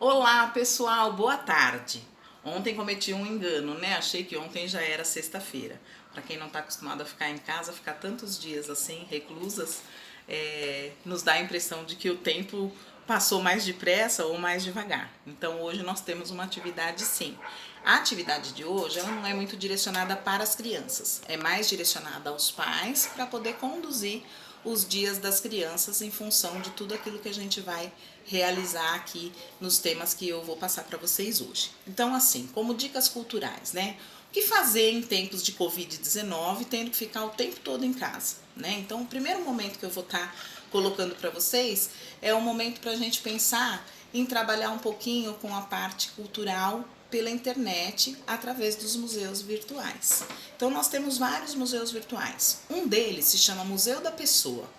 Olá pessoal, boa tarde. Ontem cometi um engano, né? Achei que ontem já era sexta-feira. Para quem não está acostumado a ficar em casa, ficar tantos dias assim, reclusas, nos dá a impressão de que o tempo passou mais depressa ou mais devagar. Então hoje nós temos uma atividade sim. A atividade de hoje ela não é muito direcionada para as crianças, é mais direcionada aos pais para poder conduzir os dias das crianças em função de tudo aquilo que a gente vai realizar aqui nos temas que eu vou passar para vocês hoje. Então, assim, como dicas culturais, né? O que fazer em tempos de Covid-19, tendo que ficar o tempo todo em casa, né? Então, o primeiro momento que eu vou estar colocando para vocês é o momento para a gente pensar em trabalhar um pouquinho com a parte cultural pela internet através dos museus virtuais. Então nós temos vários museus virtuais. Um deles se chama Museu da Pessoa.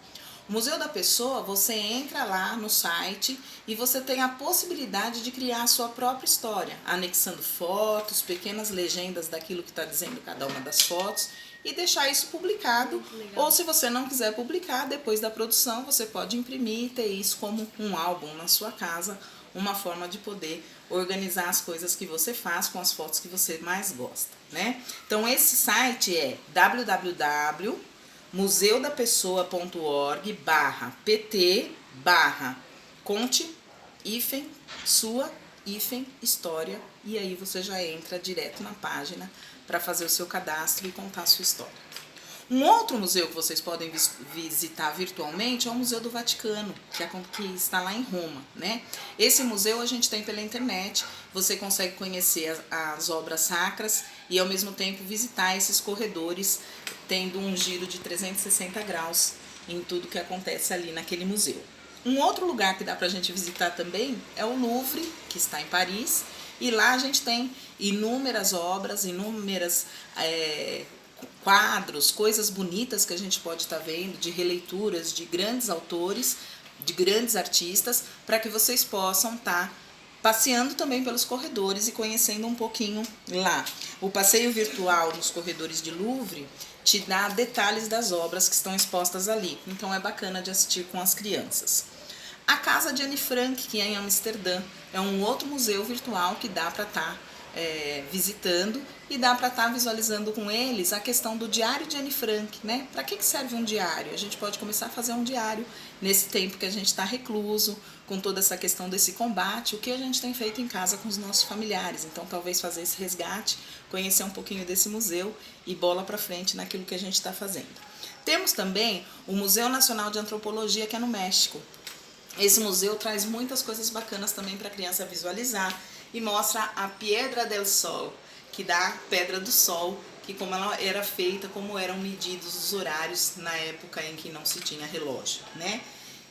O Museu da Pessoa, você entra lá no site e você tem a possibilidade de criar a sua própria história, anexando fotos, pequenas legendas daquilo que está dizendo cada uma das fotos e deixar isso publicado. Ou se você não quiser publicar, depois da produção você pode imprimir e ter isso como um álbum na sua casa, uma forma de poder organizar as coisas que você faz com as fotos que você mais gosta, né? Então esse site é www.museudapesoa.org/conte-sua-história e aí você já entra direto na página para fazer o seu cadastro e contar a sua história. Um outro museu que vocês podem visitar virtualmente é o Museu do Vaticano, que está lá em Roma, né? Esse museu a gente tem pela internet, você consegue conhecer as obras sacras e ao mesmo tempo visitar esses corredores, tendo um giro de 360 graus em tudo que acontece ali naquele museu. Um outro lugar que dá pra gente visitar também é o Louvre, que está em Paris, e lá a gente tem inúmeras obras, inúmeras quadros, coisas bonitas que a gente pode estar vendo, de releituras de grandes autores, de grandes artistas, para que vocês possam estar passeando também pelos corredores e conhecendo um pouquinho lá. O passeio virtual nos corredores de Louvre te dá detalhes das obras que estão expostas ali, então é bacana de assistir com as crianças. A Casa de Anne Frank, que é em Amsterdã, é um outro museu virtual que dá para estar visitando e dá para estar visualizando com eles a questão do diário de Anne Frank, né? Para que serve um diário? A gente pode começar a fazer um diário nesse tempo que a gente está recluso, com toda essa questão desse combate, o que a gente tem feito em casa com os nossos familiares. Então, talvez fazer esse resgate, conhecer um pouquinho desse museu e bola para frente naquilo que a gente está fazendo. Temos também o Museu Nacional de Antropologia, que é no México. Esse museu traz muitas coisas bacanas também para a criança visualizar e mostra a Piedra del Sol, que dá Pedra do Sol, que como ela era feita, como eram medidos os horários na época em que não se tinha relógio, né?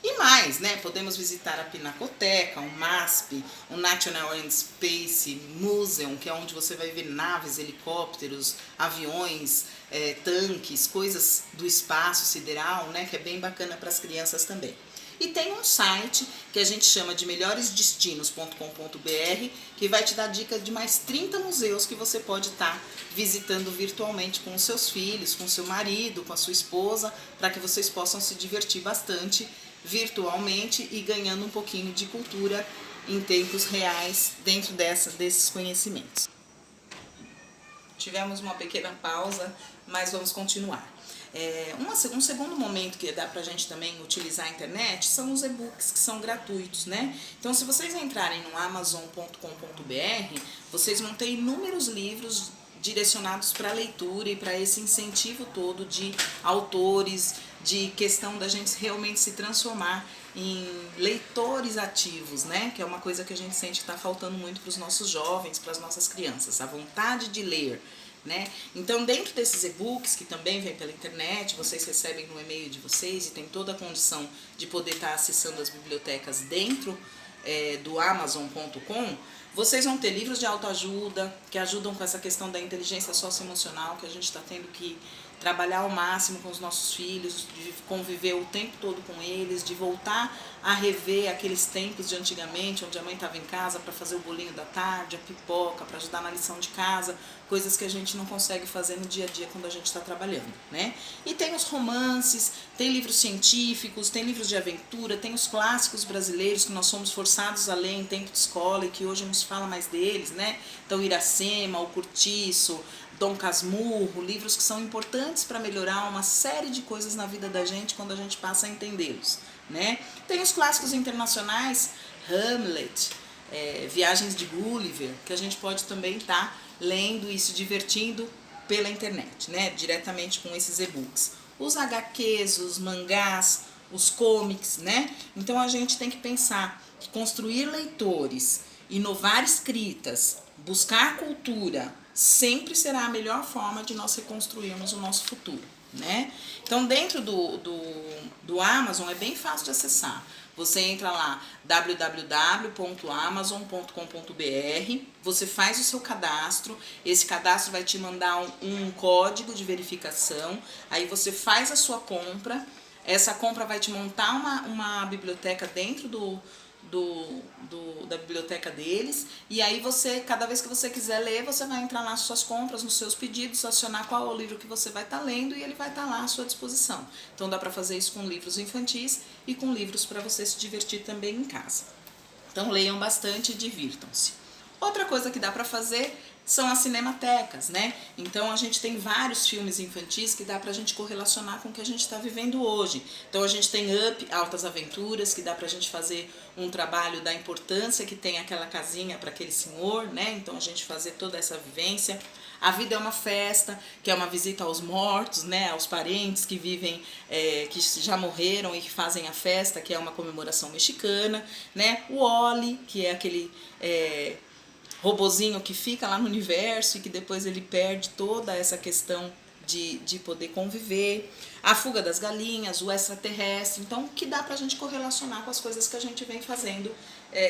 E mais, né? Podemos visitar a Pinacoteca, o MASP, o National Air and Space Museum, que é onde você vai ver naves, helicópteros, aviões, tanques, coisas do espaço sideral, né? Que é bem bacana para as crianças também. E tem um site que a gente chama de melhoresdestinos.com.br, que vai te dar dicas de mais 30 museus que você pode estar visitando virtualmente com os seus filhos, com o seu marido, com a sua esposa, para que vocês possam se divertir bastante virtualmente e ganhando um pouquinho de cultura em tempos reais dentro desses conhecimentos. Tivemos uma pequena pausa, mas vamos continuar. Um segundo momento que dá pra gente também utilizar a internet são os e-books que são gratuitos, né? Então, se vocês entrarem no amazon.com.br, vocês vão ter inúmeros livros direcionados para leitura e para esse incentivo todo de autores, de questão da gente realmente se transformar em leitores ativos, né? Que é uma coisa que a gente sente que está faltando muito para os nossos jovens, para as nossas crianças, a vontade de ler. Né? Então, dentro desses e-books, que também vem pela internet, vocês recebem no e-mail de vocês e tem toda a condição de poder estar acessando as bibliotecas dentro do Amazon.com, vocês vão ter livros de autoajuda, que ajudam com essa questão da inteligência socioemocional, que a gente está tendo que trabalhar ao máximo com os nossos filhos, de conviver o tempo todo com eles, de voltar a rever aqueles tempos de antigamente, onde a mãe estava em casa para fazer o bolinho da tarde, a pipoca, para ajudar na lição de casa, coisas que a gente não consegue fazer no dia a dia quando a gente está trabalhando, né? E tem os romances, tem livros científicos, tem livros de aventura, tem os clássicos brasileiros que nós somos forçados a ler em tempo de escola e que hoje não se fala mais deles, né? Então Iracema, o Curtiço, Dom Casmurro, livros que são importantes para melhorar uma série de coisas na vida da gente quando a gente passa a entendê-los, né? Tem os clássicos internacionais, Hamlet, Viagens de Gulliver, que a gente pode também estar lendo e se divertindo pela internet, né? Diretamente com esses e-books. Os HQs, os mangás, os comics, né? Então a gente tem que pensar que construir leitores, inovar escritas, buscar cultura, sempre será a melhor forma de nós reconstruirmos o nosso futuro, né? Então, dentro do Amazon é bem fácil de acessar. Você entra lá, www.amazon.com.br, você faz o seu cadastro, esse cadastro vai te mandar um código de verificação, aí você faz a sua compra, essa compra vai te montar uma biblioteca dentro da biblioteca deles, e aí você, cada vez que você quiser ler, você vai entrar nas suas compras, nos seus pedidos, acionar qual é o livro que você vai estar lendo e ele vai estar lá à sua disposição. Então dá para fazer isso com livros infantis e com livros para você se divertir também em casa. Então leiam bastante e divirtam-se. Outra coisa que dá para fazer são as cinematecas, né? Então a gente tem vários filmes infantis que dá pra gente correlacionar com o que a gente está vivendo hoje. Então a gente tem Up, Altas Aventuras, que dá pra gente fazer um trabalho da importância que tem aquela casinha para aquele senhor, né? Então a gente fazer toda essa vivência. A Vida é uma Festa, que é uma visita aos mortos, né? Aos parentes que vivem, que já morreram e que fazem a festa, que é uma comemoração mexicana, né? O Wall-E, que é aquele robozinho que fica lá no universo e que depois ele perde toda essa questão de poder conviver. A Fuga das Galinhas, o Extraterrestre. Então, que dá pra gente correlacionar com as coisas que a gente vem fazendo,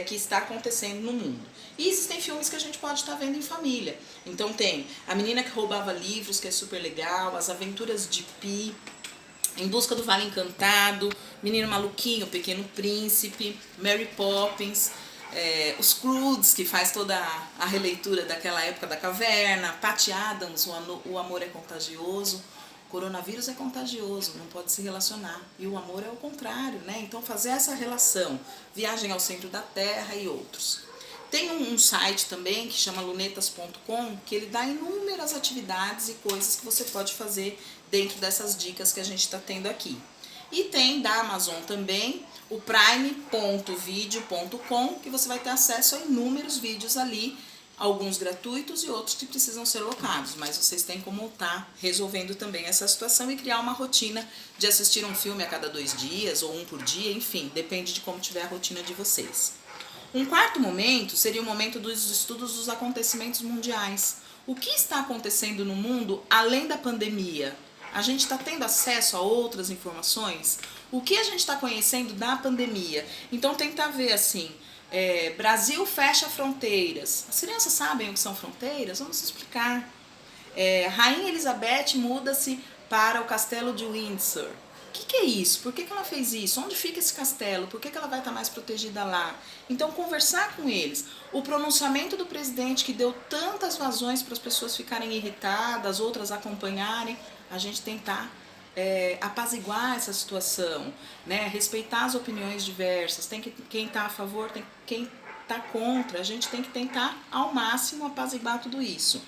que está acontecendo no mundo. E existem filmes que a gente pode estar vendo em família. Então tem A Menina que Roubava Livros, que é super legal, As Aventuras de Pi, Em Busca do Vale Encantado, Menino Maluquinho, Pequeno Príncipe, Mary Poppins, os Croods, que faz toda a releitura daquela época da caverna, Patty Adams, o Amor é Contagioso. O coronavírus é contagioso, não pode se relacionar. E o amor é o contrário, né? Então fazer essa relação, Viagem ao Centro da Terra e outros. Tem um site também que chama lunetas.com, que ele dá inúmeras atividades e coisas que você pode fazer dentro dessas dicas que a gente está tendo aqui. E tem da Amazon também o prime.video.com, que você vai ter acesso a inúmeros vídeos ali, alguns gratuitos e outros que precisam ser locados, mas vocês têm como estar resolvendo também essa situação e criar uma rotina de assistir um filme a cada 2 dias ou um por dia, enfim, depende de como tiver a rotina de vocês. Um quarto momento seria o momento dos estudos dos acontecimentos mundiais. O que está acontecendo no mundo além da pandemia? A gente está tendo acesso a outras informações? O que a gente está conhecendo da pandemia? Então tentar ver assim, Brasil fecha fronteiras. As crianças sabem o que são fronteiras? Vamos explicar. Rainha Elizabeth muda-se para o castelo de Windsor. O que é isso? Por que ela fez isso? Onde fica esse castelo? Por que ela vai estar mais protegida lá? Então, conversar com eles. O pronunciamento do presidente que deu tantas vazões para as pessoas ficarem irritadas, outras acompanharem, a gente tentar apaziguar essa situação, né? Respeitar as opiniões diversas. Tem que, quem está a favor, quem está contra. A gente tem que tentar ao máximo apaziguar tudo isso.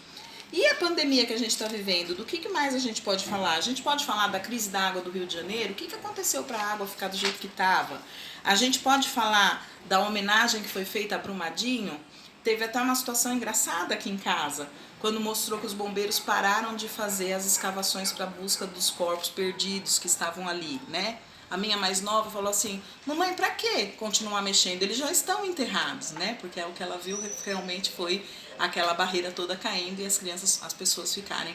E a pandemia que a gente está vivendo, do que mais a gente pode falar? A gente pode falar da crise da água do Rio de Janeiro? O que aconteceu para a água ficar do jeito que estava? A gente pode falar da homenagem que foi feita a Brumadinho? Teve até uma situação engraçada aqui em casa, quando mostrou que os bombeiros pararam de fazer as escavações para a busca dos corpos perdidos que estavam ali, né? A minha mais nova falou assim, mamãe, para que continuar mexendo? Eles já estão enterrados, né? Porque o que ela viu realmente foi aquela barreira toda caindo e as pessoas ficarem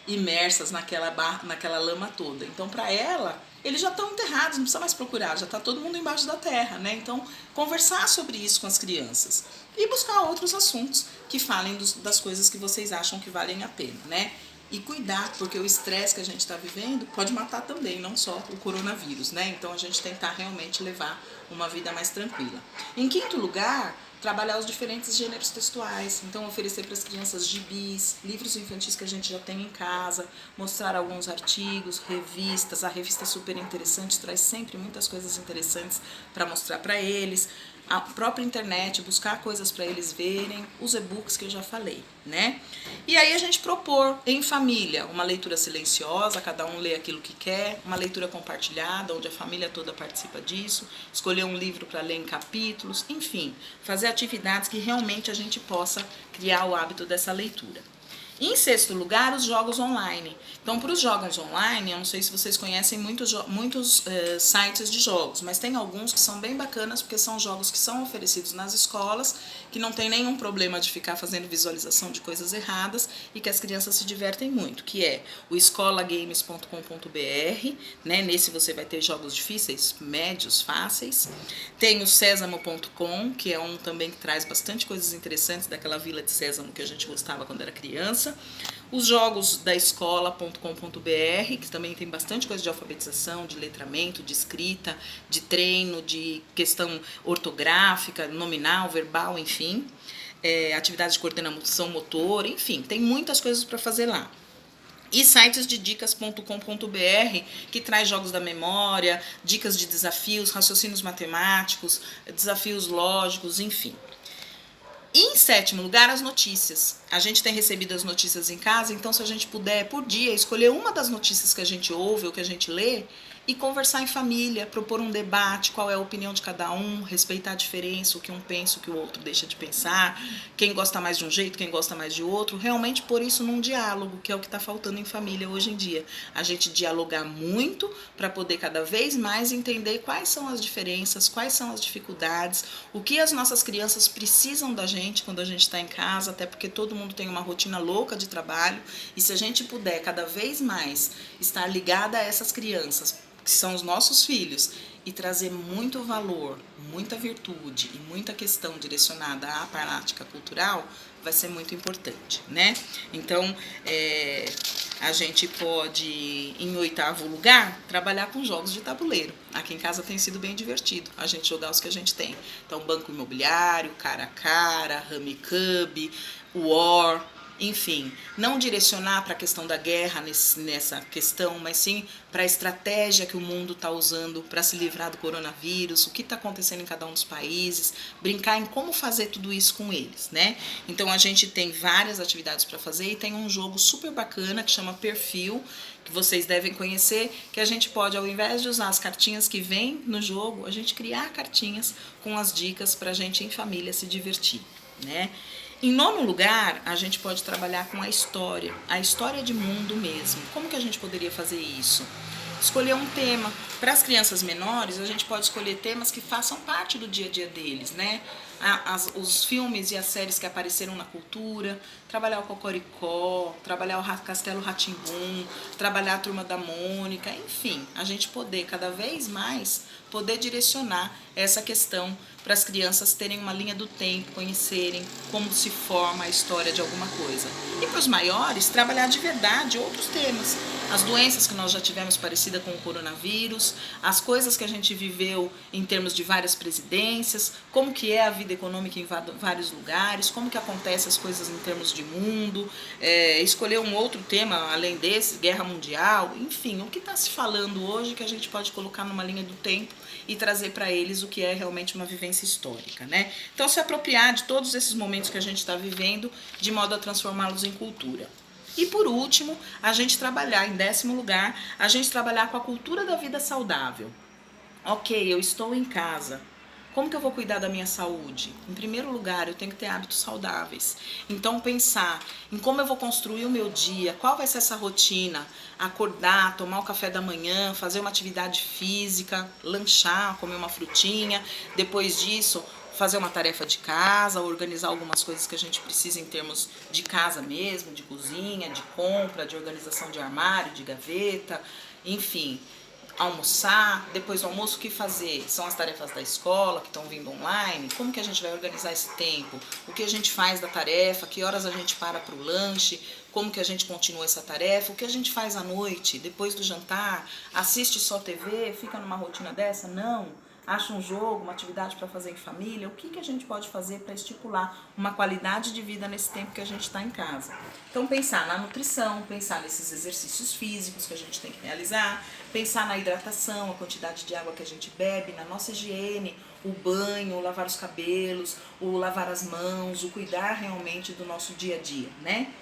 imersas naquela lama toda. Então, para ela, eles já estão enterrados, não precisa mais procurar, já está todo mundo embaixo da terra, né? Então, conversar sobre isso com as crianças e buscar outros assuntos que falem das coisas que vocês acham que valem a pena, né? e cuidar, porque o estresse que a gente está vivendo pode matar também, não só o coronavírus, né? Então a gente tentar realmente levar uma vida mais tranquila. Em quinto lugar, trabalhar os diferentes gêneros textuais, então oferecer para as crianças gibis, livros infantis que a gente já tem em casa, mostrar alguns artigos, revistas. A revista é super interessante, traz sempre muitas coisas interessantes para mostrar para eles. A própria internet, buscar coisas para eles verem, os e-books que eu já falei, né? E aí a gente propor em família uma leitura silenciosa, cada um lê aquilo que quer, uma leitura compartilhada, onde a família toda participa disso, escolher um livro para ler em capítulos, enfim, fazer atividades que realmente a gente possa criar o hábito dessa leitura. Em sexto lugar, os jogos online. Então, para os jogos online, eu não sei se vocês conhecem muitos sites de jogos, mas tem alguns que são bem bacanas, porque são jogos que são oferecidos nas escolas, que não tem nenhum problema de ficar fazendo visualização de coisas erradas e que as crianças se divertem muito, que é o escolagames.com.br, né? Nesse você vai ter jogos difíceis, médios, fáceis. Tem o sésamo.com, que é um também que traz bastante coisas interessantes daquela Vila de Sésamo que a gente gostava quando era criança. Os jogos da escola.com.br, que também tem bastante coisa de alfabetização, de letramento, de escrita, de treino, de questão ortográfica, nominal, verbal, enfim. Atividades de coordenação motor, enfim, tem muitas coisas para fazer lá. E sites de dicas.com.br, que traz jogos da memória, dicas de desafios, raciocínios matemáticos, desafios lógicos, enfim. E em sétimo lugar, as notícias. A gente tem recebido as notícias em casa, então se a gente puder, por dia, escolher uma das notícias que a gente ouve ou que a gente lê e conversar em família, propor um debate, qual é a opinião de cada um, respeitar a diferença, o que um pensa, o que o outro deixa de pensar, quem gosta mais de um jeito, quem gosta mais de outro, realmente pôr isso num diálogo, que é o que está faltando em família hoje em dia. A gente dialogar muito para poder cada vez mais entender quais são as diferenças, quais são as dificuldades, o que as nossas crianças precisam da gente quando a gente está em casa, até porque todo mundo tem uma rotina louca de trabalho, e se a gente puder cada vez mais estar ligada a essas crianças, que são os nossos filhos, e trazer muito valor, muita virtude e muita questão direcionada à prática cultural, vai ser muito importante, né? Então, a gente pode, em oitavo lugar, trabalhar com jogos de tabuleiro. Aqui em casa tem sido bem divertido a gente jogar os que a gente tem. Então, Banco Imobiliário, Cara a Cara, Rummikub, War, enfim, não direcionar para a questão da guerra nessa questão, mas sim para a estratégia que o mundo está usando para se livrar do coronavírus, o que está acontecendo em cada um dos países, brincar em como fazer tudo isso com eles, né? Então a gente tem várias atividades para fazer e tem um jogo super bacana que chama Perfil, que vocês devem conhecer, que a gente pode, ao invés de usar as cartinhas que vêm no jogo, a gente criar cartinhas com as dicas para a gente em família se divertir, né? Em nono lugar, a gente pode trabalhar com a história de mundo mesmo. Como que a gente poderia fazer isso? Escolher um tema. Para as crianças menores, a gente pode escolher temas que façam parte do dia a dia deles, né? Os filmes e as séries que apareceram na cultura, trabalhar o Cocoricó, trabalhar o Castelo Rá-Tim-Bum, trabalhar a Turma da Mônica, enfim, a gente poder cada vez mais poder direcionar essa questão para as crianças terem uma linha do tempo, conhecerem como se forma a história de alguma coisa. E para os maiores, trabalhar de verdade outros temas. As doenças que nós já tivemos parecida com o coronavírus, as coisas que a gente viveu em termos de várias presidências, como que é a vida econômica em vários lugares, como que acontecem as coisas em termos de mundo, escolher um outro tema além desse, guerra mundial, enfim, o que está se falando hoje que a gente pode colocar numa linha do tempo e trazer para eles o que é realmente uma vivência histórica, né? Então, se apropriar de todos esses momentos que a gente está vivendo, de modo a transformá-los em cultura. E por último, a gente trabalhar, em 10º lugar, a gente trabalhar com a cultura da vida saudável. Ok, eu estou em casa. Como que eu vou cuidar da minha saúde? Em primeiro lugar, eu tenho que ter hábitos saudáveis. Então, pensar em como eu vou construir o meu dia, qual vai ser essa rotina, acordar, tomar o café da manhã, fazer uma atividade física, lanchar, comer uma frutinha, depois disso, fazer uma tarefa de casa, organizar algumas coisas que a gente precisa em termos de casa mesmo, de cozinha, de compra, de organização de armário, de gaveta, enfim. almoçar, depois do almoço o que fazer? São as tarefas da escola que estão vindo online? Como que a gente vai organizar esse tempo? O que a gente faz da tarefa? Que horas a gente para o lanche? Como que a gente continua essa tarefa? O que a gente faz à noite, depois do jantar? Assiste só TV? Fica numa rotina dessa? Não. Acha um jogo, uma atividade para fazer em família? O que a gente pode fazer para estipular uma qualidade de vida nesse tempo que a gente está em casa? Então, pensar na nutrição, pensar nesses exercícios físicos que a gente tem que realizar, pensar na hidratação, a quantidade de água que a gente bebe, na nossa higiene, o banho, o lavar os cabelos, o lavar as mãos, o cuidar realmente do nosso dia a dia, né?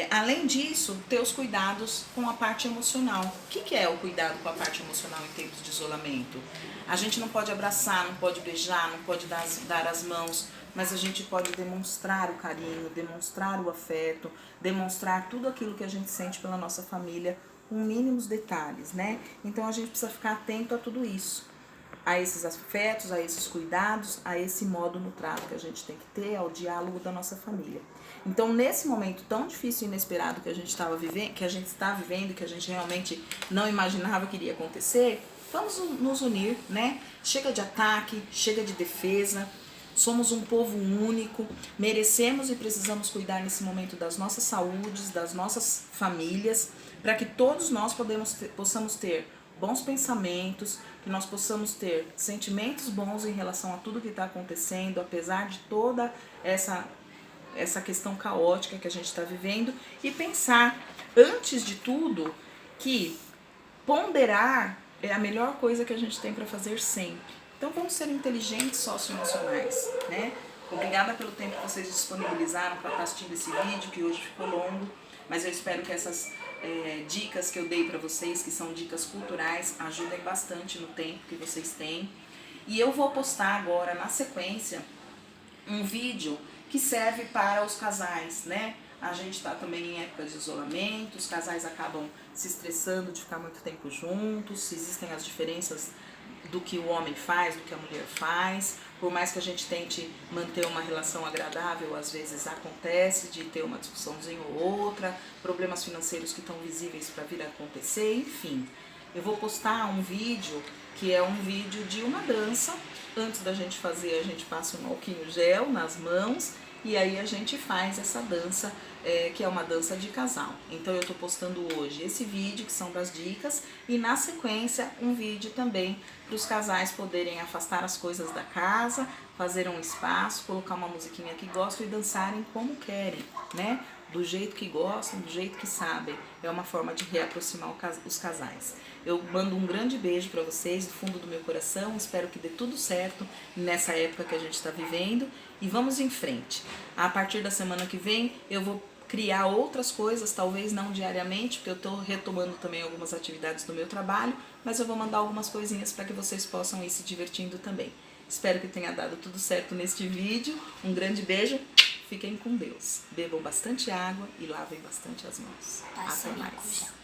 Além disso, ter os cuidados com a parte emocional. O que é o cuidado com a parte emocional em tempos de isolamento? A gente não pode abraçar, não pode beijar, não pode dar as mãos, mas a gente pode demonstrar o carinho, demonstrar o afeto, demonstrar tudo aquilo que a gente sente pela nossa família, com mínimos detalhes, né? Então a gente precisa ficar atento a tudo isso, a esses afetos, a esses cuidados, a esse modo no trato que a gente tem que ter, ao diálogo da nossa família. Então, nesse momento tão difícil e inesperado que a gente está vivendo, que a gente realmente não imaginava que iria acontecer, vamos nos unir, né? Chega de ataque, chega de defesa. Somos um povo único, merecemos e precisamos cuidar nesse momento das nossas saúdes, das nossas famílias, para que todos nós possamos ter bons pensamentos, que nós possamos ter sentimentos bons em relação a tudo que está acontecendo, apesar de toda essa questão caótica que a gente está vivendo, e pensar, antes de tudo, que ponderar é a melhor coisa que a gente tem para fazer sempre. Então vamos ser inteligentes socioemocionais, né? Obrigada pelo tempo que vocês disponibilizaram para estar assistindo esse vídeo, que hoje ficou longo, mas eu espero que essas dicas que eu dei para vocês, que são dicas culturais, ajudem bastante no tempo que vocês têm. E eu vou postar agora, na sequência, um vídeo que serve para os casais, né? A gente está também em época de isolamento, os casais acabam se estressando de ficar muito tempo juntos, existem as diferenças do que o homem faz, do que a mulher faz. Por mais que a gente tente manter uma relação agradável, às vezes acontece de ter uma discussãozinha ou outra, problemas financeiros que estão visíveis para vir a acontecer, enfim. Eu vou postar um vídeo que é um vídeo de uma dança. Antes da gente fazer, a gente passa um álcool gel nas mãos e aí a gente faz essa dança, que é uma dança de casal. Então eu estou postando hoje esse vídeo, que são das dicas, e na sequência um vídeo também para os casais poderem afastar as coisas da casa, fazer um espaço, colocar uma musiquinha que gostam e dançarem como querem, né? Do jeito que gostam, do jeito que sabem. É uma forma de reaproximar os casais. Eu mando um grande beijo para vocês do fundo do meu coração. Espero que dê tudo certo nessa época que a gente está vivendo. E vamos em frente. A partir da semana que vem eu vou criar outras coisas, talvez não diariamente, porque eu estou retomando também algumas atividades do meu trabalho, mas eu vou mandar algumas coisinhas para que vocês possam ir se divertindo também. Espero que tenha dado tudo certo neste vídeo. Um grande beijo. Fiquem com Deus. Bebam bastante água e lavem bastante as mãos. Até mais.